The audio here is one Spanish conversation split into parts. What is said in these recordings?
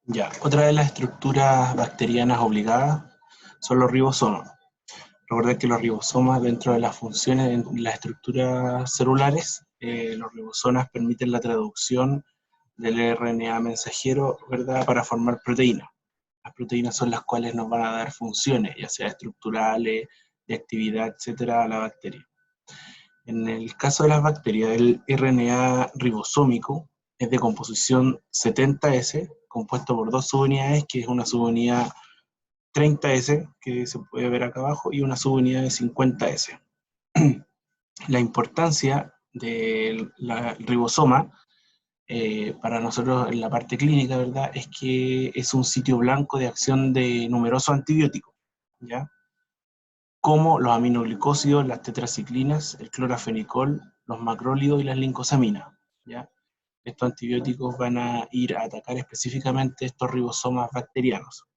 Ya, otra de las estructuras bacterianas obligadas son los ribosomas. Recuerda que los ribosomas, dentro de las funciones en las estructuras celulares, los ribosomas permiten la traducción del RNA mensajero, ¿verdad?, para formar proteínas. Las proteínas son las cuales nos van a dar funciones, ya sea estructurales, de actividad, etcétera, a la bacteria. En el caso de las bacterias, el RNA ribosómico es de composición 70S, compuesto por dos subunidades, que es una subunidad 30S, que se puede ver acá abajo, y una subunidad de 50S. La importancia del ribosoma para nosotros en la parte clínica, ¿verdad?, es que es un sitio blanco de acción de numerosos antibióticos, ¿ya?, como los aminoglicósidos, las tetraciclinas, el clorafenicol, los macrólidos y las lincosaminas, ¿ya? Estos antibióticos van a ir a atacar específicamente estos ribosomas bacterianos.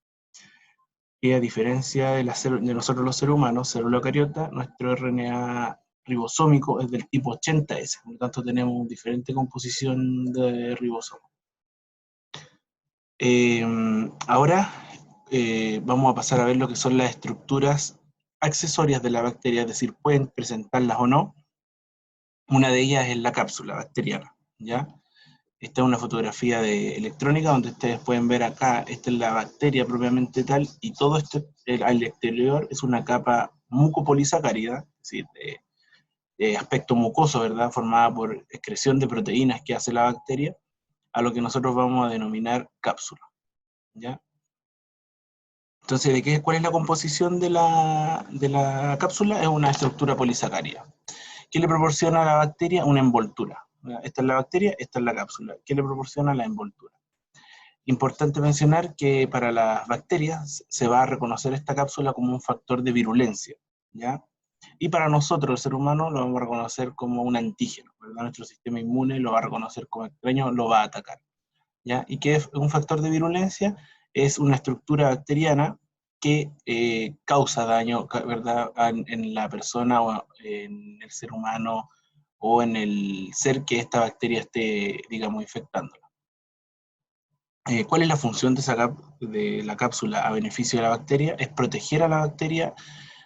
Y a diferencia de nosotros los seres humanos, célula eucariota, nuestro RNA ribosómico es del tipo 80S, por lo tanto tenemos diferente composición de ribosomas. Ahora vamos a pasar a ver lo que son las estructuras accesorias de la bacteria, es decir, pueden presentarlas o no. Una de ellas es la cápsula bacteriana, ¿ya? Esta es una fotografía electrónica donde ustedes pueden ver acá, esta es la bacteria propiamente tal, y todo esto al exterior es una capa mucopolisacárida, es decir, de aspecto mucoso, ¿verdad?, formada por excreción de proteínas que hace la bacteria, a lo que nosotros vamos a denominar cápsula, ¿ya? Entonces, ¿cuál es la composición de la cápsula? Es una estructura polisacárida. ¿Qué le proporciona a la bacteria? Una envoltura. Esta es la bacteria, esta es la cápsula. ¿Qué le proporciona? La envoltura. Importante mencionar que para las bacterias se va a reconocer esta cápsula como un factor de virulencia, ¿ya? Y para nosotros, el ser humano, lo vamos a reconocer como un antígeno, ¿verdad? Nuestro sistema inmune lo va a reconocer como extraño, lo va a atacar, ¿ya? ¿Y qué es un factor de virulencia? Es una estructura bacteriana que causa daño, ¿verdad?, en la persona o en el ser humano o en el ser que esta bacteria esté, digamos, infectándola. ¿Cuál es la función de la cápsula a beneficio de la bacteria? Es proteger a la bacteria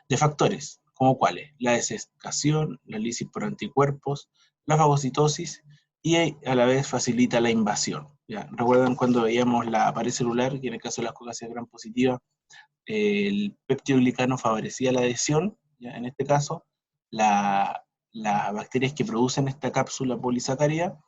de factores, como cuáles: la desecación, la lisis por anticuerpos, la fagocitosis, y a la vez facilita la invasión, ¿ya? ¿Recuerdan cuando veíamos la pared celular, que en el caso de las cocasias gram positivas, el peptidoglicano favorecía la adhesión? ¿Ya? En este caso, las bacterias que producen esta cápsula polisacárida,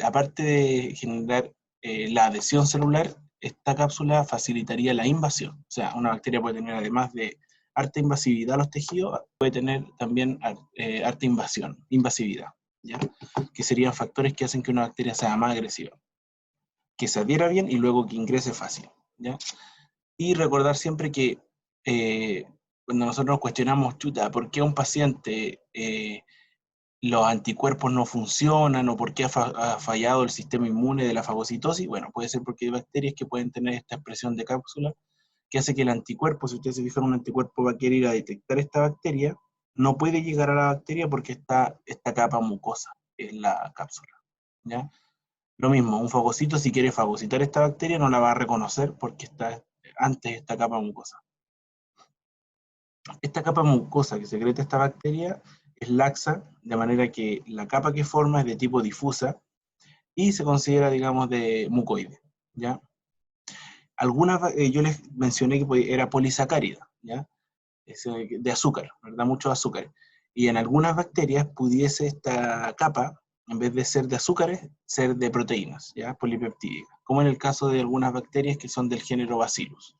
aparte de generar la adhesión celular, esta cápsula facilitaría la invasión. O sea, una bacteria puede tener, además de harta invasividad a los tejidos, puede tener también harta invasividad, ¿ya?, que serían factores que hacen que una bacteria sea más agresiva, que se adhiera bien y luego que ingrese fácil, ¿ya? Y recordar siempre que cuando nosotros nos cuestionamos, chuta, ¿por qué a un paciente los anticuerpos no funcionan o por qué ha fallado el sistema inmune de la fagocitosis? Bueno, puede ser porque hay bacterias que pueden tener esta expresión de cápsula que hace que el anticuerpo, si ustedes se fijan, un anticuerpo va a querer ir a detectar esta bacteria, no puede llegar a la bacteria porque está esta capa mucosa, que es la cápsula, ¿ya? Lo mismo, un fagocito, si quiere fagocitar esta bacteria, no la va a reconocer porque está antes esta capa mucosa. Esta capa mucosa que secreta esta bacteria es laxa, de manera que la capa que forma es de tipo difusa y se considera, digamos, de mucoide, ¿ya? Yo les mencioné que era polisacárida, ¿ya? De azúcar, ¿verdad? Muchos azúcares. Y en algunas bacterias pudiese esta capa, en vez de ser de azúcares, ser de proteínas, ¿ya?, polipeptídicas, como en el caso de algunas bacterias que son del género Bacillus.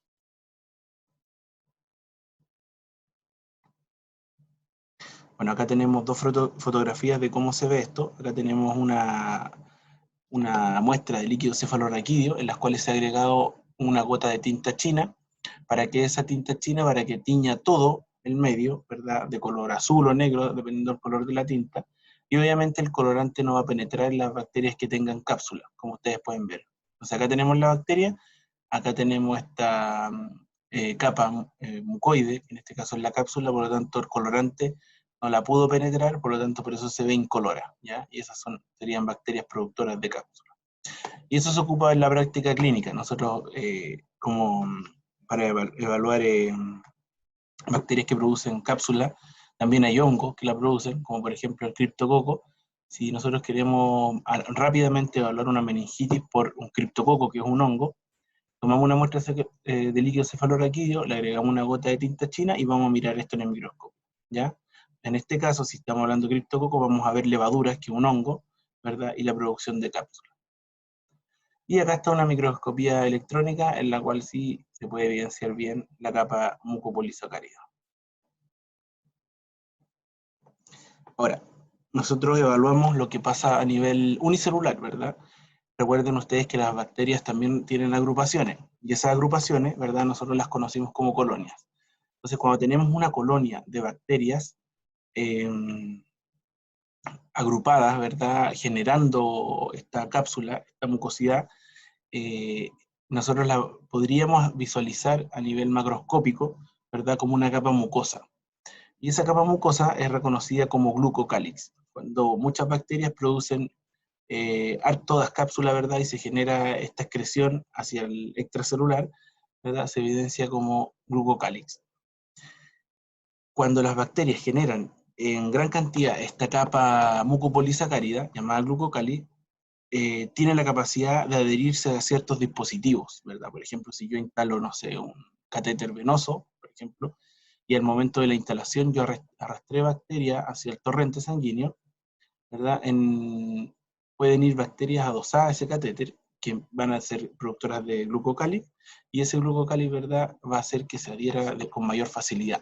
Bueno, acá tenemos dos fotografías de cómo se ve esto. Acá tenemos una muestra de líquido cefalorraquídeo en las cuales se ha agregado una gota de tinta china. ¿Para que esa tinta china? Para que tiña todo el medio, ¿verdad?, de color azul o negro, dependiendo del color de la tinta. Y obviamente el colorante no va a penetrar en las bacterias que tengan cápsula, como ustedes pueden ver. Entonces acá tenemos la bacteria, acá tenemos esta capa mucoide, en este caso es la cápsula, por lo tanto el colorante no la pudo penetrar, por lo tanto por eso se ve incolora, ¿ya? Y esas serían bacterias productoras de cápsula. Y eso se ocupa en la práctica clínica. Nosotros, como para evaluar bacterias que producen cápsula, también hay hongos que la producen, como por ejemplo el criptococo. Si nosotros queremos rápidamente evaluar una meningitis por un criptococo, que es un hongo, tomamos una muestra de líquido cefalorraquídeo, le agregamos una gota de tinta china y vamos a mirar esto en el microscopio, ¿ya? En este caso, si estamos hablando de criptococo, vamos a ver levaduras, que es un hongo, ¿verdad? Y la producción de cápsulas. Y acá está una microscopía electrónica en la cual sí se puede evidenciar bien la capa mucopolisacárida. Ahora, nosotros evaluamos lo que pasa a nivel unicelular, ¿verdad? Recuerden ustedes que las bacterias también tienen agrupaciones, y esas agrupaciones, ¿verdad? Nosotros las conocimos como colonias. Entonces, cuando tenemos una colonia de bacterias eh, agrupadas, ¿verdad? Generando esta cápsula, esta mucosidad, eh, nosotros la podríamos visualizar a nivel macroscópico, ¿verdad? Como una capa mucosa. Y esa capa mucosa es reconocida como glucocálix. Cuando muchas bacterias producen todas cápsulas, ¿verdad? Y se genera esta excreción hacia el extracelular, ¿verdad? Se evidencia como glucocálix. Cuando las bacterias generan en gran cantidad esta capa mucopolisacárida, llamada glucocálix, tiene la capacidad de adherirse a ciertos dispositivos, ¿verdad? Por ejemplo, si yo instalo, no sé, un catéter venoso, por ejemplo, y al momento de la instalación yo arrastré bacterias hacia el torrente sanguíneo, ¿verdad? Pueden ir bacterias adosadas a ese catéter, que van a ser productoras de glucocálix, y ese glucocálix, ¿verdad?, va a hacer que se adhiera con mayor facilidad.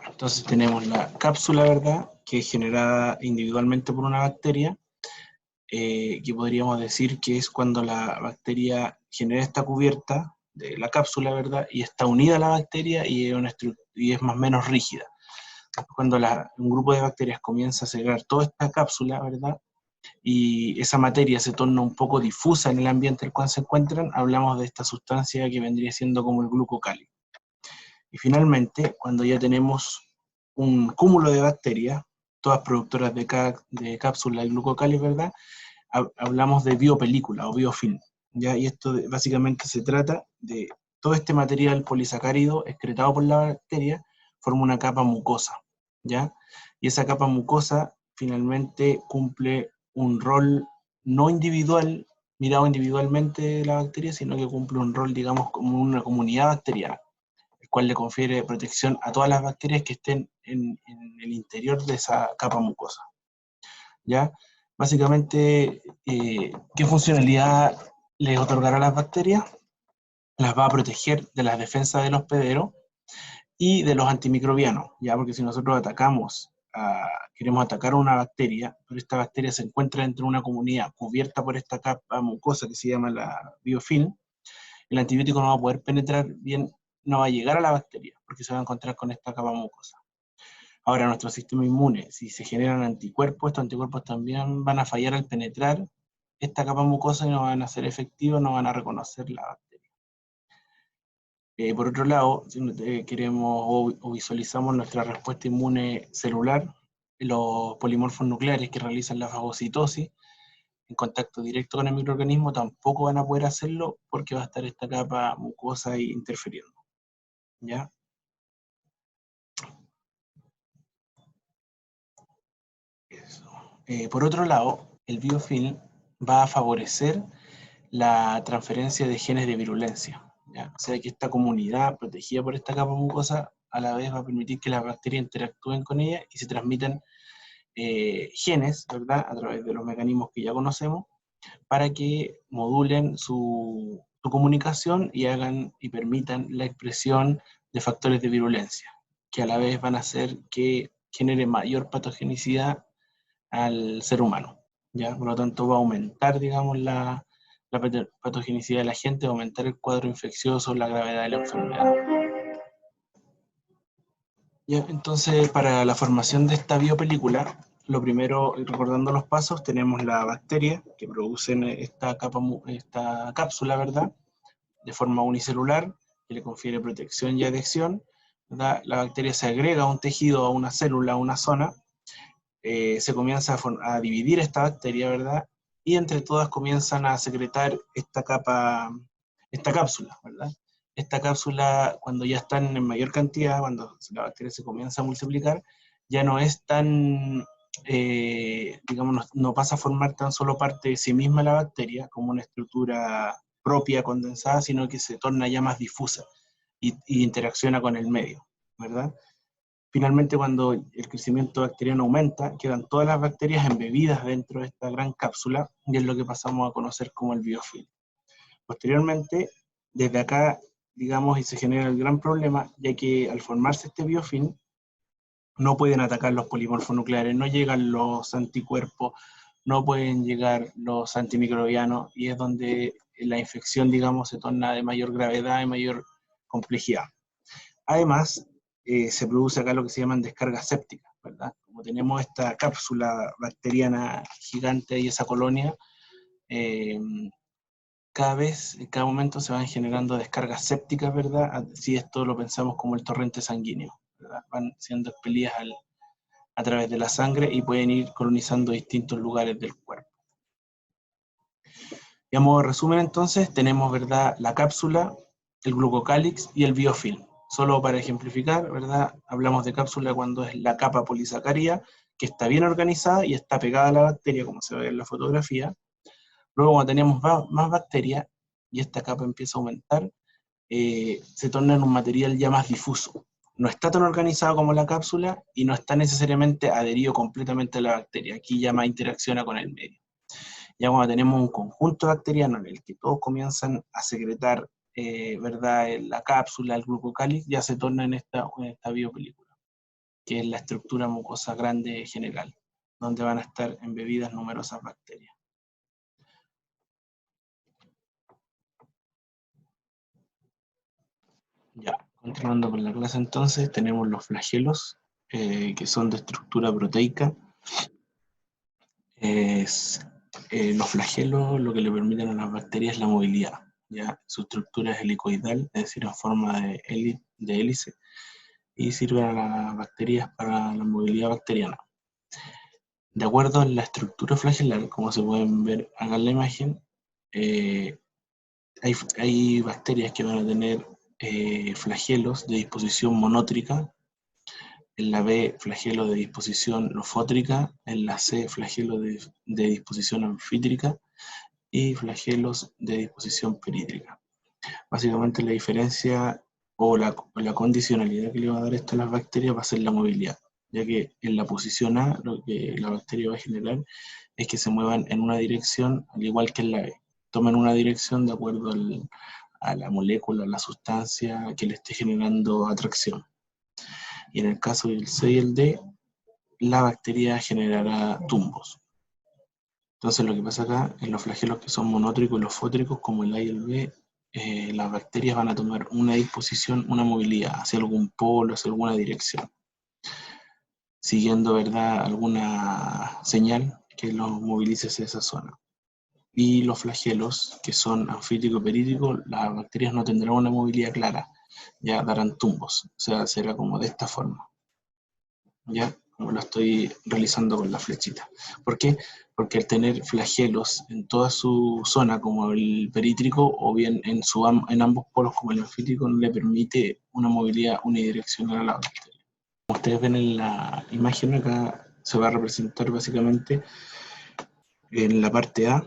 Entonces tenemos la cápsula, ¿verdad?, que es generada individualmente por una bacteria, que podríamos decir que es cuando la bacteria genera esta cubierta de la cápsula, ¿verdad?, y está unida a la bacteria y es más o menos rígida. Cuando un grupo de bacterias comienza a segregar toda esta cápsula, ¿verdad?, y esa materia se torna un poco difusa en el ambiente en el cual se encuentran, hablamos de esta sustancia que vendría siendo como el glucocálix. Y finalmente, cuando ya tenemos un cúmulo de bacterias, todas productoras de cápsula de glucocálix, ¿verdad?, hablamos de biopelícula o biofilm, ¿ya? Y esto básicamente se trata de todo este material polisacárido excretado por la bacteria, forma una capa mucosa, ¿ya? Y esa capa mucosa finalmente cumple un rol no individual, mirado individualmente de la bacteria, sino que cumple un rol, digamos, como una comunidad bacteriana, el cual le confiere protección a todas las bacterias que estén en el interior de esa capa mucosa, ¿ya? Básicamente, ¿qué funcionalidad les otorgará a las bacterias? Las va a proteger de las defensas del hospedero y de los antimicrobianos, ¿ya? Porque si nosotros queremos atacar a una bacteria, pero esta bacteria se encuentra dentro de una comunidad cubierta por esta capa mucosa que se llama la biofilm, el antibiótico no va a poder penetrar bien, no va a llegar a la bacteria, porque se va a encontrar con esta capa mucosa. Ahora, nuestro sistema inmune, si se generan anticuerpos, estos anticuerpos también van a fallar al penetrar esta capa mucosa y no van a ser efectivos, no van a reconocer la bacteria. Por otro lado, si queremos o visualizamos nuestra respuesta inmune celular, los polimorfos nucleares que realizan la fagocitosis en contacto directo con el microorganismo tampoco van a poder hacerlo porque va a estar esta capa mucosa ahí interfiriendo, ¿ya? Por otro lado, el biofilm va a favorecer la transferencia de genes de virulencia, ¿ya? O sea que esta comunidad protegida por esta capa mucosa a la vez va a permitir que las bacterias interactúen con ella y se transmitan genes, ¿verdad?, a través de los mecanismos que ya conocemos, para que modulen su comunicación y hagan y permitan la expresión de factores de virulencia, que a la vez van a hacer que genere mayor patogenicidad al ser humano, ¿ya? Por lo tanto, va a aumentar, digamos, la patogenicidad de la gente, va a aumentar el cuadro infeccioso, la gravedad de la enfermedad. ¿Ya? Entonces, para la formación de esta biopelícula, lo primero, recordando los pasos, tenemos la bacteria que producen esta cápsula, ¿verdad?, de forma unicelular, que le confiere protección y adhesión, ¿verdad? La bacteria se agrega a un tejido, a una célula, a una zona, se comienza a dividir esta bacteria, ¿verdad? Y entre todas comienzan a secretar esta cápsula, ¿verdad? Esta cápsula, cuando ya están en mayor cantidad, cuando la bacteria se comienza a multiplicar, ya no es tan, digamos, no pasa a formar tan solo parte de sí misma la bacteria, como una estructura propia condensada, sino que se torna ya más difusa y interacciona con el medio, ¿verdad? Finalmente, cuando el crecimiento bacteriano aumenta, quedan todas las bacterias embebidas dentro de esta gran cápsula, y es lo que pasamos a conocer como el biofilm. Posteriormente, desde acá, digamos, y se genera el gran problema, ya que al formarse este biofilm, no pueden atacar los polimorfos nucleares, no llegan los anticuerpos, no pueden llegar los antimicrobianos, y es donde la infección, digamos, se torna de mayor gravedad y mayor complejidad. Además, se produce acá lo que se llaman descargas sépticas, ¿verdad? Como tenemos esta cápsula bacteriana gigante y esa colonia, cada vez, en cada momento se van generando descargas sépticas, ¿verdad? Si esto lo pensamos como el torrente sanguíneo, ¿verdad? Van siendo expelidas a través de la sangre y pueden ir colonizando distintos lugares del cuerpo. Y a modo de resumen, entonces, tenemos, ¿verdad?, la cápsula, el glucocálix y el biofilm. Solo para ejemplificar, ¿verdad?, hablamos de cápsula cuando es la capa polisacaria, que está bien organizada y está pegada a la bacteria, como se ve en la fotografía. Luego, cuando tenemos más bacterias y esta capa empieza a aumentar, se torna en un material ya más difuso. No está tan organizado como la cápsula y no está necesariamente adherido completamente a la bacteria. Aquí ya más interacciona con el medio. Ya cuando tenemos un conjunto bacteriano en el que todos comienzan a secretar, ¿verdad?, la cápsula, el glucocálix, ya se torna en esta biopelícula, que es la estructura mucosa grande general, donde van a estar embebidas numerosas bacterias. Ya, continuando con la clase entonces, tenemos los flagelos, que son de estructura proteica. Los flagelos lo que le permiten a las bacterias es la movilidad, ¿ya? Su estructura es helicoidal, es decir, en forma de hélice, y sirven a las bacterias para la movilidad bacteriana. De acuerdo a la estructura flagelar, como se pueden ver acá en la imagen, hay bacterias que van a tener flagelos de disposición monótrica, en la B flagelo de disposición lofótrica, en la C flagelo de disposición anfítrica y flagelos de disposición perítrica. Básicamente la diferencia o la condicionalidad que le va a dar esto a las bacterias va a ser la movilidad, ya que en la posición A lo que la bacteria va a generar es que se muevan en una dirección al igual que en la B. Toman una dirección de acuerdo a la molécula, a la sustancia que le esté generando atracción. Y en el caso del C y el D, la bacteria generará tumbos. Entonces lo que pasa acá, en los flagelos que son monótricos y los fótricos, como el A y el B, las bacterias van a tomar una disposición, una movilidad hacia algún polo, hacia alguna dirección, siguiendo, ¿verdad?, alguna señal que los movilice hacia esa zona. Y los flagelos, que son anfítrico y perítrico, las bacterias no tendrán una movilidad clara, ya darán tumbos, o sea, será como de esta forma, ¿ya? Como lo estoy realizando con la flechita. ¿Por qué? Porque al tener flagelos en toda su zona, como el perítrico, o bien en ambos polos, como el anfítrico, no le permite una movilidad unidireccional a la bacteria. Como ustedes ven en la imagen acá, se va a representar básicamente en la parte A,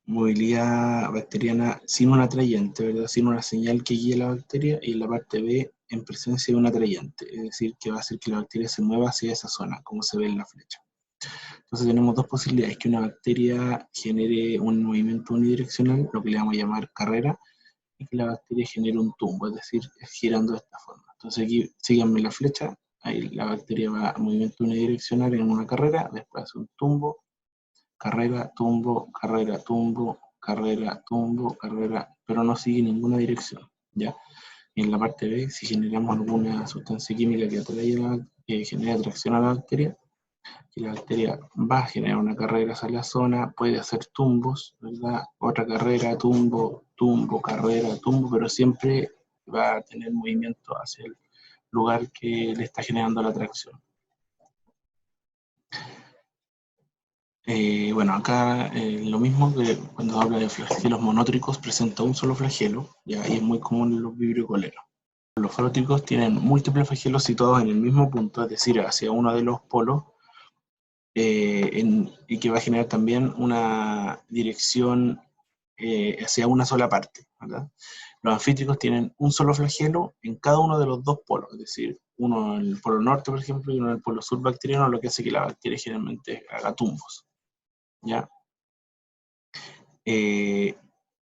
movilidad bacteriana sin un atrayente, ¿verdad?, sin una señal que guíe la bacteria, y en la parte B, en presencia de un atrayente, es decir, que va a hacer que la bacteria se mueva hacia esa zona, como se ve en la flecha. Entonces tenemos dos posibilidades: que una bacteria genere un movimiento unidireccional, lo que le vamos a llamar carrera, y que la bacteria genere un tumbo, es decir, girando de esta forma. Entonces aquí síganme la flecha, ahí la bacteria va a movimiento unidireccional en una carrera, después hace un tumbo, carrera, tumbo, carrera, tumbo, carrera, tumbo, carrera, pero no sigue ninguna dirección, ¿ya? Y en la parte B, si generamos alguna sustancia química que genere atracción a la bacteria, que la bacteria va a generar una carrera hacia la zona, puede hacer tumbos, ¿verdad? Otra carrera, tumbo, tumbo, carrera, tumbo, pero siempre va a tener movimiento hacia el lugar que le está generando la atracción. Bueno, acá lo mismo que cuando habla de flagelos monótricos presenta un solo flagelo, ¿ya? Y es muy común en los vibrio coleros. Los falótricos tienen múltiples flagelos situados en el mismo punto, es decir, hacia uno de los polos, y que va a generar también una dirección hacia una sola parte, ¿verdad? Los anfítricos tienen un solo flagelo en cada uno de los dos polos, es decir, uno en el polo norte, por ejemplo, y uno en el polo sur bacteriano, lo que hace que la bacteria generalmente haga tumbos, ¿ya? Eh,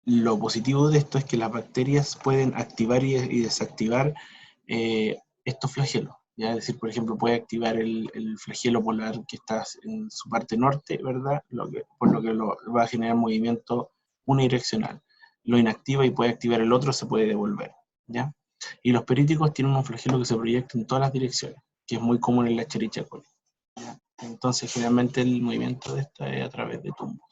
lo positivo de esto es que las bacterias pueden activar y desactivar estos flagelos. ¿Ya? Es decir, por ejemplo, puede activar el flagelo polar que está en su parte norte, ¿verdad? Por lo que va a generar movimiento unidireccional. Lo inactiva y puede activar el otro, se puede devolver. ¿Ya? Y los períticos tienen un flagelo que se proyecta en todas las direcciones, que es muy común en la Escherichia coli. ¿Ya? Entonces, generalmente el movimiento de esta es a través de tumbos.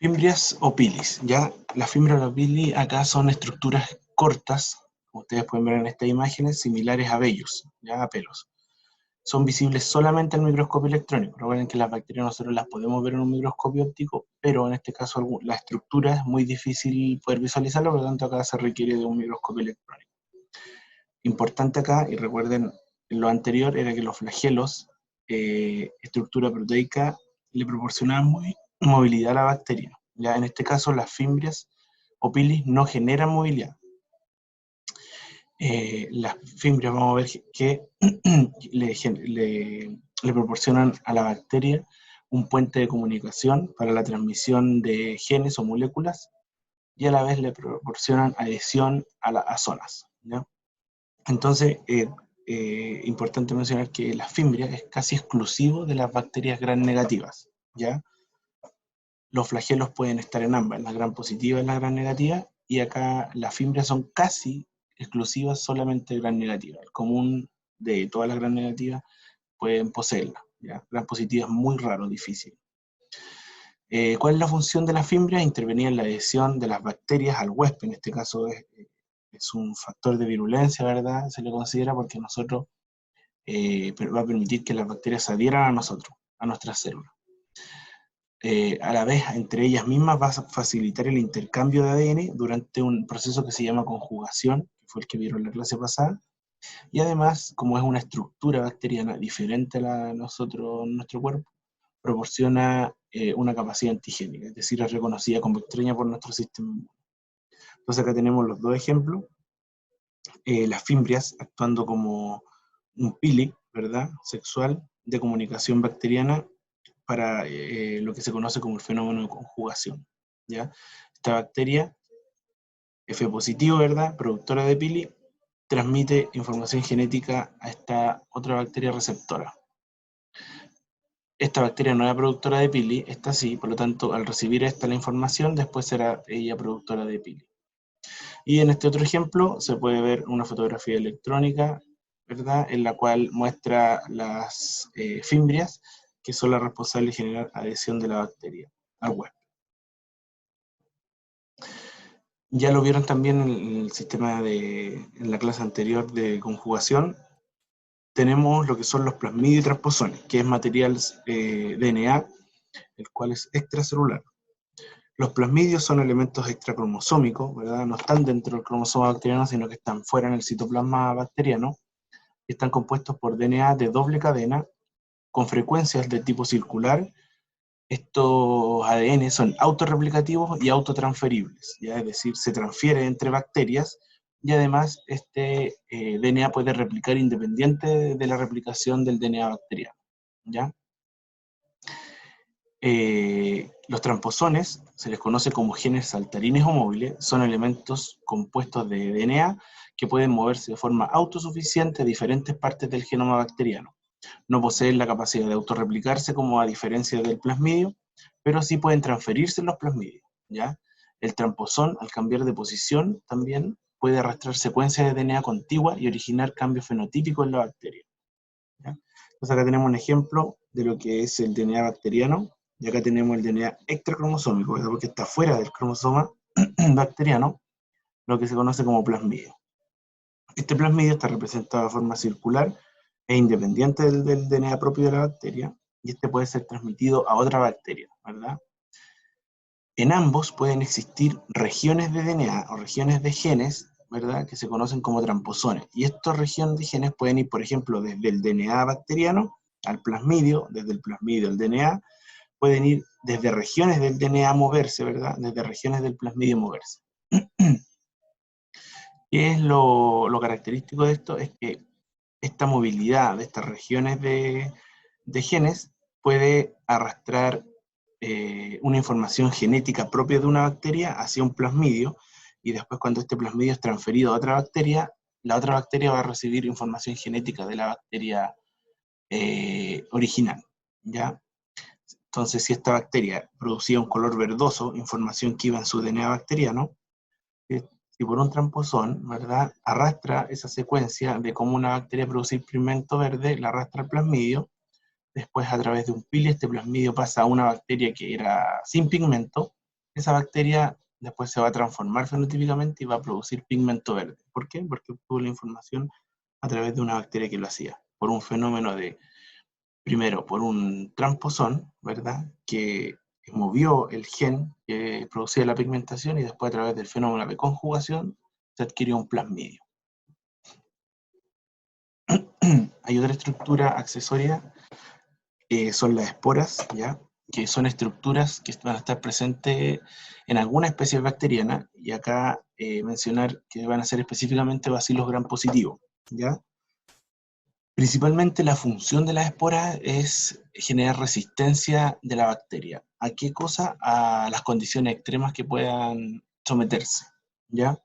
Fimbrias o pilis, ¿ya? Las fimbrias o pilis acá son estructuras cortas, como ustedes pueden ver en estas imágenes, similares a vellos, ¿ya? A pelos. Son visibles solamente al microscopio electrónico. Recuerden que las bacterias nosotros las podemos ver en un microscopio óptico, pero en este caso la estructura es muy difícil poder visualizarla, por lo tanto acá se requiere de un microscopio electrónico. Importante acá, y recuerden lo anterior, era que los flagelos, estructura proteica, le proporcionaban movilidad a la bacteria. Ya en este caso, las fimbrias o pilis no generan movilidad. Las fimbrias, vamos a ver que le proporcionan a la bacteria un puente de comunicación para la transmisión de genes o moléculas, y a la vez le proporcionan adhesión a zonas, ¿ya? Entonces, importante mencionar que la fimbria es casi exclusivo de las bacterias gram negativas, ¿ya? Los flagelos pueden estar en ambas, en la gram positiva y en la gram negativa, y acá las fimbrias son casi exclusivas solamente de gram negativa. El común de todas las gram negativas pueden poseerla, ¿ya? Gram positiva es muy raro, difícil. ¿Cuál es la función de la fimbria? Intervenir en la adhesión de las bacterias al huésped, en este caso es un factor de virulencia, ¿verdad? Se le considera porque nosotros va a permitir que las bacterias se adhieran a nosotros, a nuestras células. A la vez, entre ellas mismas va a facilitar el intercambio de ADN durante un proceso que se llama conjugación, que fue el que vieron en la clase pasada, y además, como es una estructura bacteriana diferente a la de nosotros, nuestro cuerpo, proporciona una capacidad antigénica, es decir, es reconocida como extraña por nuestro sistema inmune. Entonces acá tenemos los dos ejemplos, las fimbrias actuando como un pili, ¿verdad?, sexual de comunicación bacteriana para lo que se conoce como el fenómeno de conjugación, ¿ya? Esta bacteria, F positivo, ¿verdad?, productora de pili, transmite información genética a esta otra bacteria receptora. Esta bacteria no era productora de pili, esta sí, por lo tanto, al recibir esta la información, después será ella productora de pili. Y en este otro ejemplo se puede ver una fotografía electrónica, ¿verdad?, en la cual muestra las fimbrias, que son las responsables de generar adhesión de la bacteria al huésped. Ya lo vieron también en el sistema en la clase anterior de conjugación. Tenemos lo que son los plasmidios y transposones, que es material DNA, el cual es extracelular. Los plasmidios son elementos extracromosómicos, ¿verdad? No están dentro del cromosoma bacteriano, sino que están fuera en el citoplasma bacteriano. Están compuestos por DNA de doble cadena, con frecuencias de tipo circular. Estos ADN son autorreplicativos y autotransferibles, ¿ya? Es decir, se transfiere entre bacterias, y además este DNA puede replicar independiente de la replicación del DNA bacteriano, ¿ya? Los transposones, se les conoce como genes saltarines o móviles, son elementos compuestos de DNA que pueden moverse de forma autosuficiente a diferentes partes del genoma bacteriano. No poseen la capacidad de autorreplicarse como a diferencia del plasmidio, pero sí pueden transferirse los plasmidios, ¿ya? El transposón, al cambiar de posición, también puede arrastrar secuencias de DNA contigua y originar cambios fenotípicos en la bacteria, ¿ya? Entonces acá tenemos un ejemplo de lo que es el DNA bacteriano, y acá tenemos el DNA extracromosómico, ¿verdad?, porque está fuera del cromosoma bacteriano, lo que se conoce como plasmidio. Este plasmidio está representado de forma circular e independiente del DNA propio de la bacteria, y este puede ser transmitido a otra bacteria, ¿verdad? En ambos pueden existir regiones de DNA o regiones de genes, ¿verdad?, que se conocen como tramposones. Y estas regiones de genes pueden ir, por ejemplo, desde el DNA bacteriano al plasmidio, desde el plasmidio al DNA, pueden ir desde regiones del DNA a moverse, ¿verdad?, desde regiones del plasmidio a moverse. ¿Qué es lo característico de esto? Es que esta movilidad de estas regiones de genes puede arrastrar una información genética propia de una bacteria hacia un plasmidio, y después cuando este plasmidio es transferido a otra bacteria, la otra bacteria va a recibir información genética de la bacteria original, ¿ya? Entonces, si esta bacteria producía un color verdoso, información que iba en su DNA bacteriano, si por un tramposón, ¿verdad?, arrastra esa secuencia de cómo una bacteria produce pigmento verde, la arrastra al plasmidio. Después, a través de un pili, este plasmidio pasa a una bacteria que era sin pigmento. Esa bacteria después se va a transformar fenotípicamente y va a producir pigmento verde. ¿Por qué? Porque obtuvo la información a través de una bacteria que lo hacía, por un fenómeno de, primero, por un tramposón, ¿verdad?, que movió el gen que producía la pigmentación, y después a través del fenómeno de conjugación se adquirió un plasmidio. Hay otra estructura accesoria, son las esporas, ¿ya?, que son estructuras que van a estar presentes en alguna especie bacteriana, y acá mencionar que van a ser específicamente bacilos gram positivos, ¿ya? Principalmente la función de las esporas es generar resistencia de la bacteria. ¿A qué cosa? A las condiciones extremas que puedan someterse, ¿ya?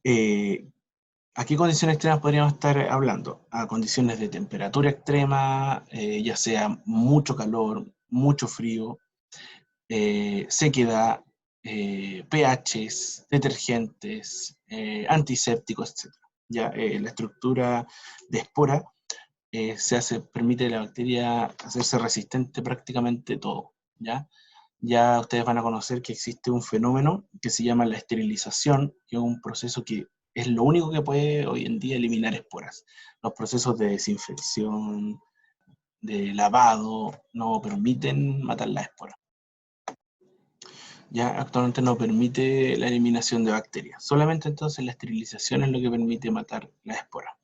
Eh, ¿A qué condiciones extremas podríamos estar hablando? A condiciones de temperatura extrema, ya sea mucho calor, mucho frío, sequedad, pHs, detergentes, antisépticos, etc. Ya, la estructura de espora permite a la bacteria hacerse resistente prácticamente todo, ¿ya? Ya ustedes van a conocer que existe un fenómeno que se llama la esterilización, que es un proceso que es lo único que puede hoy en día eliminar esporas. Los procesos de desinfección, de lavado, no permiten matar las esporas. Ya actualmente no permite la eliminación de bacterias. Solamente entonces la esterilización es lo que permite matar las esporas.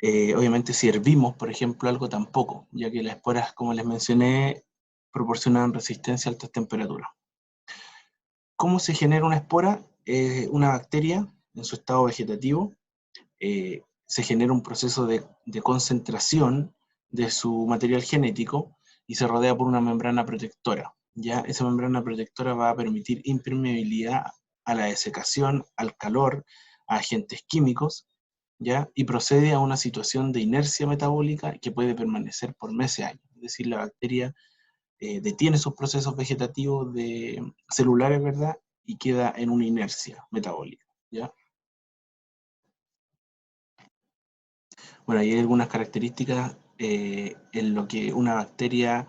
Obviamente si hervimos, por ejemplo, algo tampoco, ya que las esporas, como les mencioné, proporcionan resistencia a altas temperaturas. ¿Cómo se genera una espora? Una bacteria en su estado vegetativo se genera un proceso de concentración de su material genético y se rodea por una membrana protectora. ¿Ya? Esa membrana protectora va a permitir impermeabilidad a la desecación, al calor, a agentes químicos, ¿ya? Y procede a una situación de inercia metabólica que puede permanecer por meses, años. Es decir, la bacteria detiene sus procesos vegetativos celulares, ¿verdad?, y queda en una inercia metabólica, ¿ya? Bueno, hay algunas características en lo que una bacteria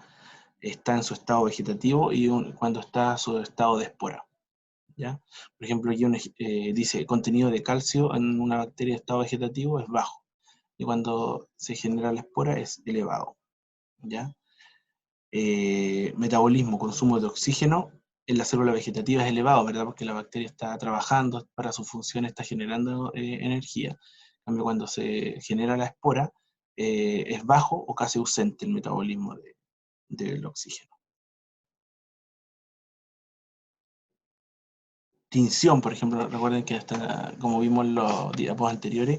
está en su estado vegetativo y cuando está en su estado de espora, ¿ya? Por ejemplo, aquí dice contenido de calcio en una bacteria de estado vegetativo es bajo, y cuando se genera la espora es elevado, ¿ya? Metabolismo, consumo de oxígeno en la célula vegetativa es elevado, ¿verdad? Porque la bacteria está trabajando para su función, está generando energía. En cambio, cuando se genera la espora, es bajo o casi ausente el metabolismo del oxígeno. Tinción, por ejemplo, recuerden que hasta, como vimos en los diapos anteriores,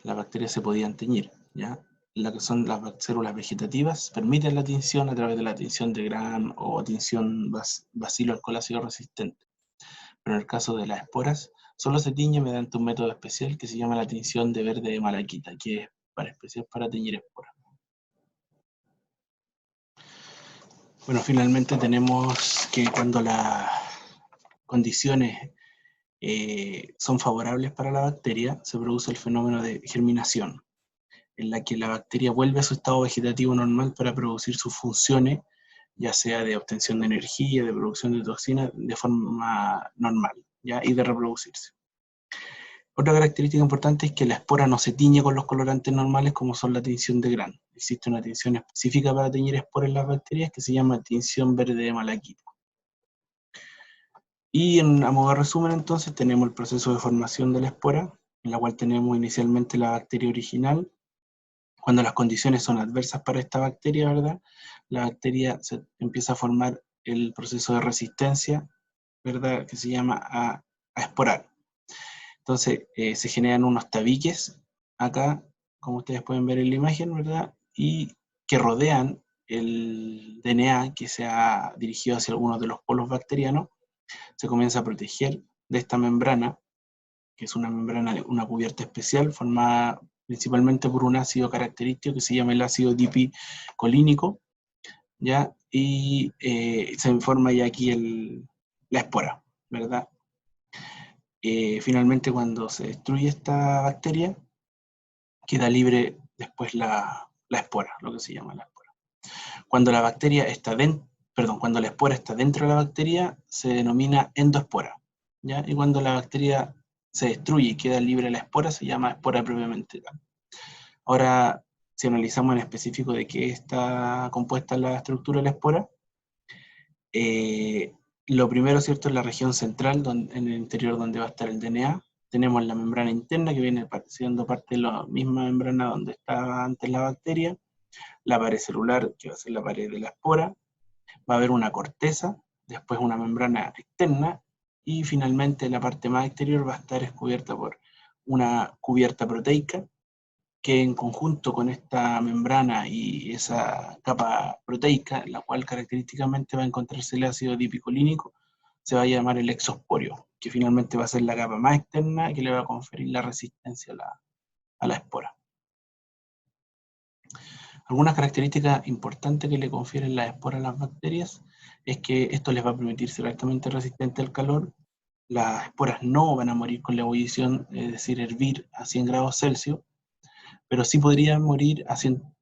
las bacterias se podían teñir, ¿ya? La que son las células vegetativas permiten la tinción a través de la tinción de Gram o tinción bacilo alcohólico resistente. Pero en el caso de las esporas, solo se tiñe mediante un método especial que se llama la tinción de verde de malaquita, que es especial para teñir esporas. Bueno, finalmente tenemos que cuando las condiciones son favorables para la bacteria, se produce el fenómeno de germinación, en la que la bacteria vuelve a su estado vegetativo normal para producir sus funciones, ya sea de obtención de energía, de producción de toxinas, de forma normal, ¿ya? Y de reproducirse. Otra característica importante es que la espora no se tiñe con los colorantes normales como son la tinción de grano. Existe una tinción específica para teñir esporas en las bacterias que se llama tinción verde de malaquita. Y a modo de resumen entonces tenemos el proceso de formación de la espora, en la cual tenemos inicialmente la bacteria original. Cuando las condiciones son adversas para esta bacteria, ¿verdad? La bacteria se empieza a formar el proceso de resistencia, ¿verdad? Que se llama a esporar. Entonces se generan unos tabiques acá, como ustedes pueden ver en la imagen, ¿verdad? Y que rodean el DNA que se ha dirigido hacia algunos de los polos bacterianos. Se comienza a proteger de esta membrana, que es una membrana, una cubierta especial formada principalmente por un ácido característico que se llama el ácido dipicolínico, ¿ya? Y se forma ya aquí la espora, ¿verdad? Finalmente, cuando se destruye esta bacteria, queda libre después la espora, lo que se llama la espora. Cuando la bacteria está cuando la espora está dentro de la bacteria, se denomina endoespora, ¿ya? Y cuando la bacteria se destruye y queda libre la espora, se llama espora propiamente tal. Ahora, si analizamos en específico de qué está compuesta la estructura de la espora, lo primero, ¿cierto?, es la región central, en el interior donde va a estar el DNA. Tenemos la membrana interna, que viene siendo parte de la misma membrana donde estaba antes la bacteria. La pared celular, que va a ser la pared de la espora. Va a haber una corteza, después una membrana externa, y finalmente la parte más exterior va a estar descubierta por una cubierta proteica, que en conjunto con esta membrana y esa capa proteica, la cual característicamente va a encontrarse el ácido dipicolínico, se va a llamar el exosporio, que finalmente va a ser la capa más externa que le va a conferir la resistencia a la espora. Algunas características importantes que le confieren las esporas a las bacterias es que esto les va a permitir ser altamente resistente al calor. Las esporas no van a morir con la ebullición, es decir, hervir a 100 grados Celsius, pero sí podrían morir a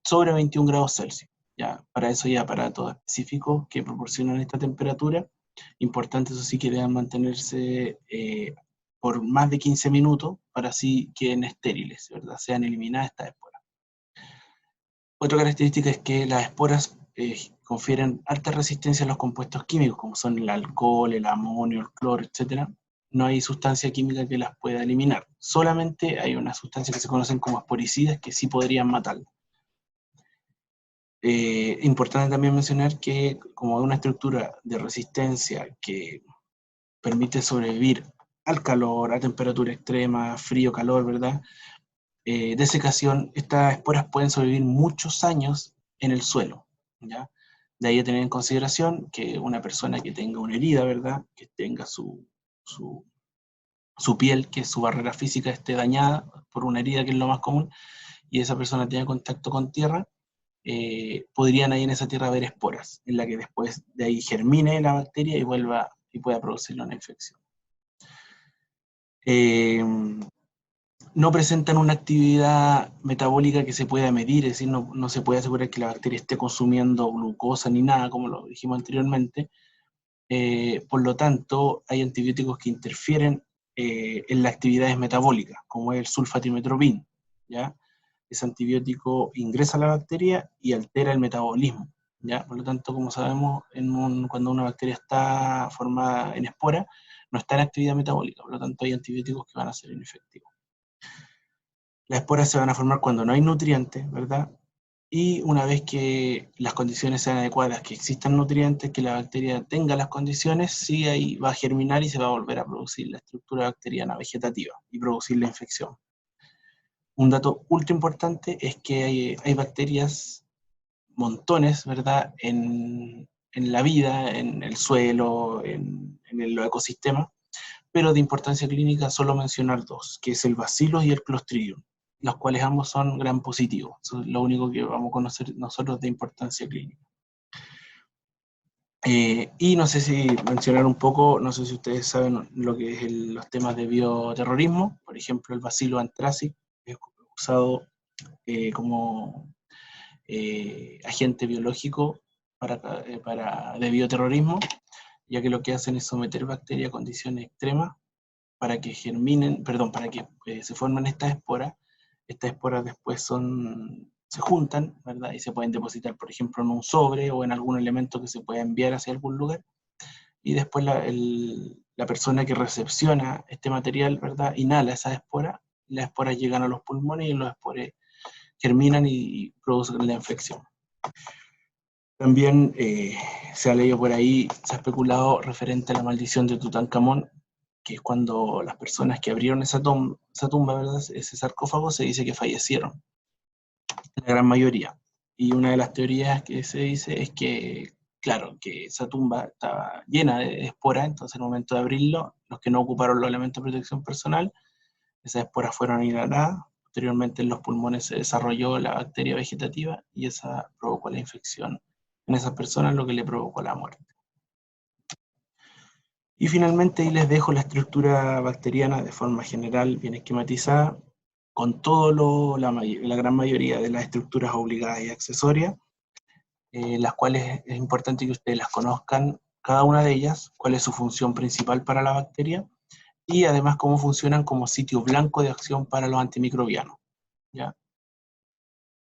sobre 21 grados Celsius. Ya, para eso hay aparatos específicos que proporcionan esta temperatura. Importante, eso sí, que deben mantenerse por más de 15 minutos para así queden estériles, ¿verdad? Sean eliminadas estas esporas. Otra característica es que las esporas confieren alta resistencia a los compuestos químicos, como son el alcohol, el amonio, el cloro, etc. No hay sustancia química que las pueda eliminar. Solamente hay una sustancia que se conocen como esporicidas que sí podrían matarlas. Importante también mencionar que como una estructura de resistencia que permite sobrevivir al calor, a temperatura extrema, frío, calor, ¿verdad? Desecación, estas esporas pueden sobrevivir muchos años en el suelo, ¿ya? De ahí a tener en consideración que una persona que tenga una herida, ¿verdad? Que tenga su piel, que su barrera física esté dañada por una herida, que es lo más común, y esa persona tenga contacto con tierra, podrían ahí en esa tierra haber esporas, en la que después de ahí germine la bacteria y vuelva y pueda producir una infección. No presentan una actividad metabólica que se pueda medir, es decir, no se puede asegurar que la bacteria esté consumiendo glucosa ni nada, como lo dijimos anteriormente. Por lo tanto, hay antibióticos que interfieren en las actividades metabólicas, como es el sulfatimetropin, ¿ya? Ese antibiótico ingresa a la bacteria y altera el metabolismo, ¿ya? Por lo tanto, como sabemos, cuando una bacteria está formada en espora, no está en actividad metabólica, por lo tanto hay antibióticos que van a ser inefectivos. Las esporas se van a formar cuando no hay nutrientes, ¿verdad? Y una vez que las condiciones sean adecuadas, que existan nutrientes, que la bacteria tenga las condiciones, sí, ahí va a germinar y se va a volver a producir la estructura bacteriana vegetativa y producir la infección. Un dato ultra importante es que hay bacterias, montones, ¿verdad?, en la vida, en el suelo, en el ecosistema, pero de importancia clínica solo mencionar dos, que es el Bacillus y el Clostridium, los cuales ambos son gram positivos. Eso es lo único que vamos a conocer nosotros de importancia clínica. Y no sé si mencionar un poco, no sé si ustedes saben lo que es los temas de bioterrorismo. Por ejemplo, el Bacillus anthracis es usado como agente biológico de bioterrorismo, ya que lo que hacen es someter bacterias a condiciones extremas para que germinen, perdón, para que se formen estas esporas después se juntan, ¿verdad? Y se pueden depositar, por ejemplo, en un sobre o en algún elemento que se pueda enviar hacia algún lugar. Y después la persona que recepciona este material, ¿verdad? Inhala esas esporas, y las esporas llegan a los pulmones y los esporas germinan y producen la infección. También se ha leído por ahí, se ha especulado referente a la maldición de Tutankamón, que es cuando las personas que abrieron esa tumba, ¿verdad? Ese sarcófago, se dice que fallecieron, la gran mayoría. Y una de las teorías que se dice es que, claro, que esa tumba estaba llena de esporas, entonces al momento de abrirlo, los que no ocuparon los elementos de protección personal, esas esporas fueron inhaladas, posteriormente en los pulmones se desarrolló la bacteria vegetativa y esa provocó la infección en esas personas, lo que le provocó la muerte. Y finalmente ahí les dejo la estructura bacteriana de forma general, bien esquematizada, con la gran mayoría de las estructuras obligadas y accesorias, las cuales es importante que ustedes las conozcan, cada una de ellas, cuál es su función principal para la bacteria, y además cómo funcionan como sitio blanco de acción para los antimicrobianos, ¿ya?